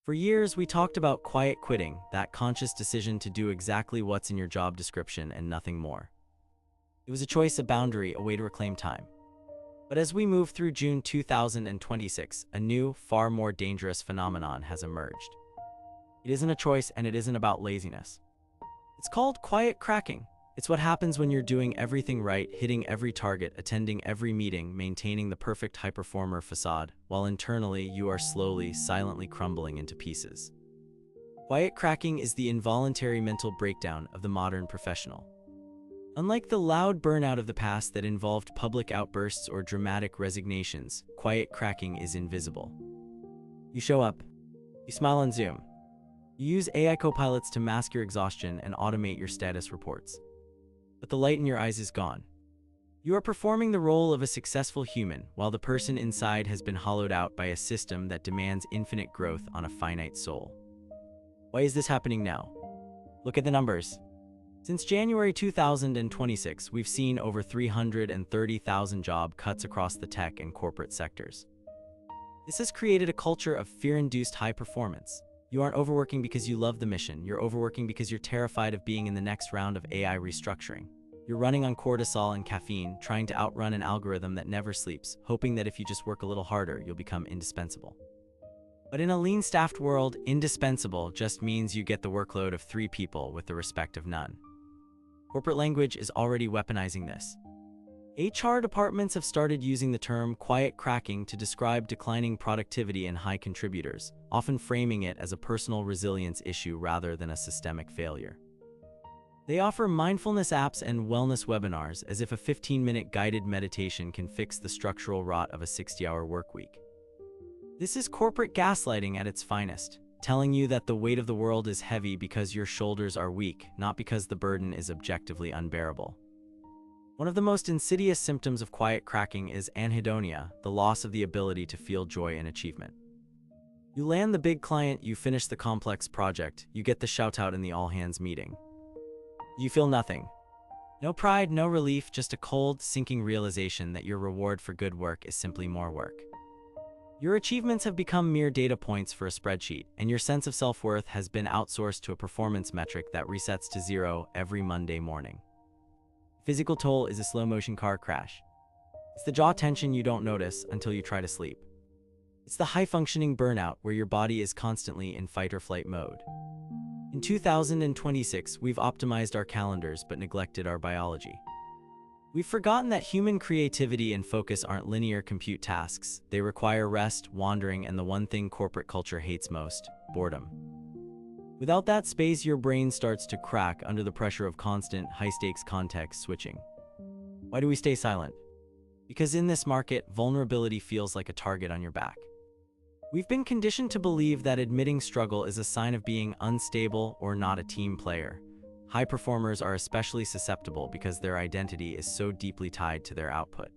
For years, we talked about quiet quitting, that conscious decision to do exactly what's in your job description and nothing more. It was a choice, a boundary, a way to reclaim time. But as we move through June 2026, a new, far more dangerous phenomenon has emerged. It isn't a choice, and it isn't about laziness. It's called quiet cracking. It's what happens when you're doing everything right, hitting every target, attending every meeting, maintaining the perfect high-performer facade, while internally you are slowly, silently crumbling into pieces. Quiet cracking is the involuntary mental breakdown of the modern professional. Unlike the loud burnout of the past that involved public outbursts or dramatic resignations, quiet cracking is invisible. You show up. You smile on Zoom. You use AI copilots to mask your exhaustion and automate your status reports. But the light in your eyes is gone. You are performing the role of a successful human, while the person inside has been hollowed out by a system that demands infinite growth on a finite soul. Why is this happening now? Look at the numbers. Since January 2026, we've seen over 330,000 job cuts across the tech and corporate sectors. This has created a culture of fear-induced high performance. You aren't overworking because you love the mission. You're overworking because you're terrified of being in the next round of AI restructuring. You're running on cortisol and caffeine, trying to outrun an algorithm that never sleeps, hoping that if you just work a little harder, you'll become indispensable. But in a lean-staffed world, indispensable just means you get the workload of 3 people with the respect of none. Corporate language is already weaponizing this. HR departments have started using the term quiet cracking to describe declining productivity in high contributors, often framing it as a personal resilience issue rather than a systemic failure. They offer mindfulness apps and wellness webinars as if a 15-minute guided meditation can fix the structural rot of a 60-hour workweek. This is corporate gaslighting at its finest, telling you that the weight of the world is heavy because your shoulders are weak, not because the burden is objectively unbearable. One of the most insidious symptoms of quiet cracking is anhedonia, the loss of the ability to feel joy in achievement. You land the big client, you finish the complex project, you get the shout-out in the all-hands meeting. You feel nothing. No pride, no relief, just a cold, sinking realization that your reward for good work is simply more work. Your achievements have become mere data points for a spreadsheet, and your sense of self-worth has been outsourced to a performance metric that resets to 0 every Monday morning. Physical toll is a slow-motion car crash. It's the jaw tension you don't notice until you try to sleep. It's the high-functioning burnout where your body is constantly in fight-or-flight mode. In 2026, we've optimized our calendars but neglected our biology. We've forgotten that human creativity and focus aren't linear compute tasks. They require rest, wandering, and the one thing corporate culture hates most, boredom. Without that space, your brain starts to crack under the pressure of constant, high-stakes context switching. Why do we stay silent? Because in this market, vulnerability feels like a target on your back. We've been conditioned to believe that admitting struggle is a sign of being unstable or not a team player. High performers are especially susceptible because their identity is so deeply tied to their output.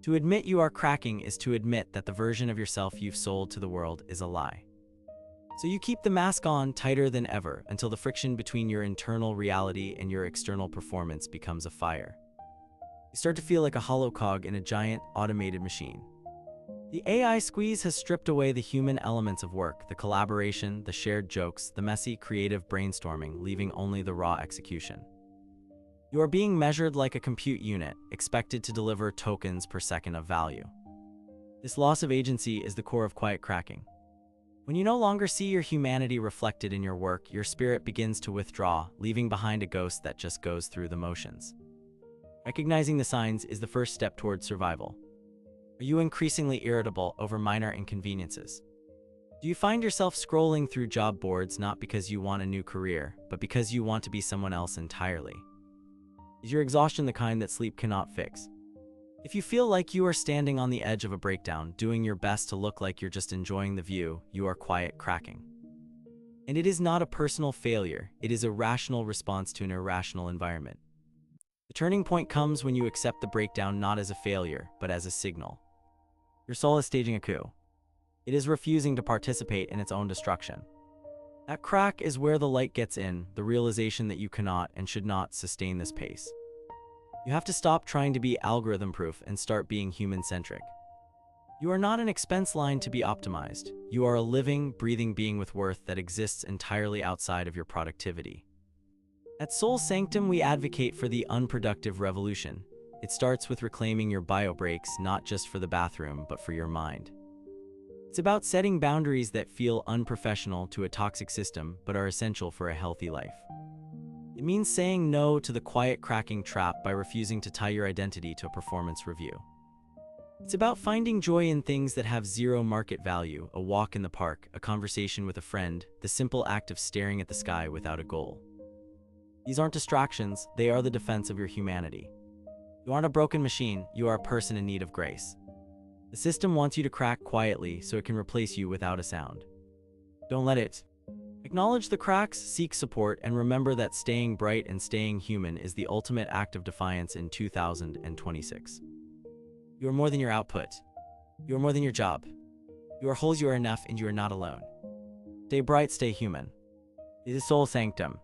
To admit you are cracking is to admit that the version of yourself you've sold to the world is a lie. So you keep the mask on tighter than ever until the friction between your internal reality and your external performance becomes a fire. You start to feel like a hollow cog in a giant, automated machine. The AI squeeze has stripped away the human elements of work, the collaboration, the shared jokes, the messy, creative brainstorming, leaving only the raw execution. You are being measured like a compute unit, expected to deliver tokens per second of value. This loss of agency is the core of quiet cracking. When you no longer see your humanity reflected in your work, your spirit begins to withdraw, leaving behind a ghost that just goes through the motions. Recognizing the signs is the first step towards survival. Are you increasingly irritable over minor inconveniences? Do you find yourself scrolling through job boards not because you want a new career, but because you want to be someone else entirely? Is your exhaustion the kind that sleep cannot fix? If you feel like you are standing on the edge of a breakdown, doing your best to look like you're just enjoying the view, you are quiet cracking. And it is not a personal failure, it is a rational response to an irrational environment. The turning point comes when you accept the breakdown not as a failure, but as a signal. Your soul is staging a coup. It is refusing to participate in its own destruction. That crack is where the light gets in, the realization that you cannot and should not sustain this pace. You have to stop trying to be algorithm-proof and start being human-centric. You are not an expense line to be optimized. You are a living, breathing being with worth that exists entirely outside of your productivity. At Soul Sanctum, we advocate for the unproductive revolution. It starts with reclaiming your bio breaks, not just for the bathroom, but for your mind. It's about setting boundaries that feel unprofessional to a toxic system, but are essential for a healthy life. It means saying no to the quiet cracking trap by refusing to tie your identity to a performance review. It's about finding joy in things that have zero market value: a walk in the park, a conversation with a friend, the simple act of staring at the sky without a goal. These aren't distractions, they are the defense of your humanity. You aren't a broken machine, you are a person in need of grace. The system wants you to crack quietly so it can replace you without a sound. Don't let it. Acknowledge the cracks, seek support, and remember that staying bright and staying human is the ultimate act of defiance in 2026. You are more than your output. You are more than your job. You are whole, you are enough, and you are not alone. Stay bright, stay human. This is Soul Sanctum.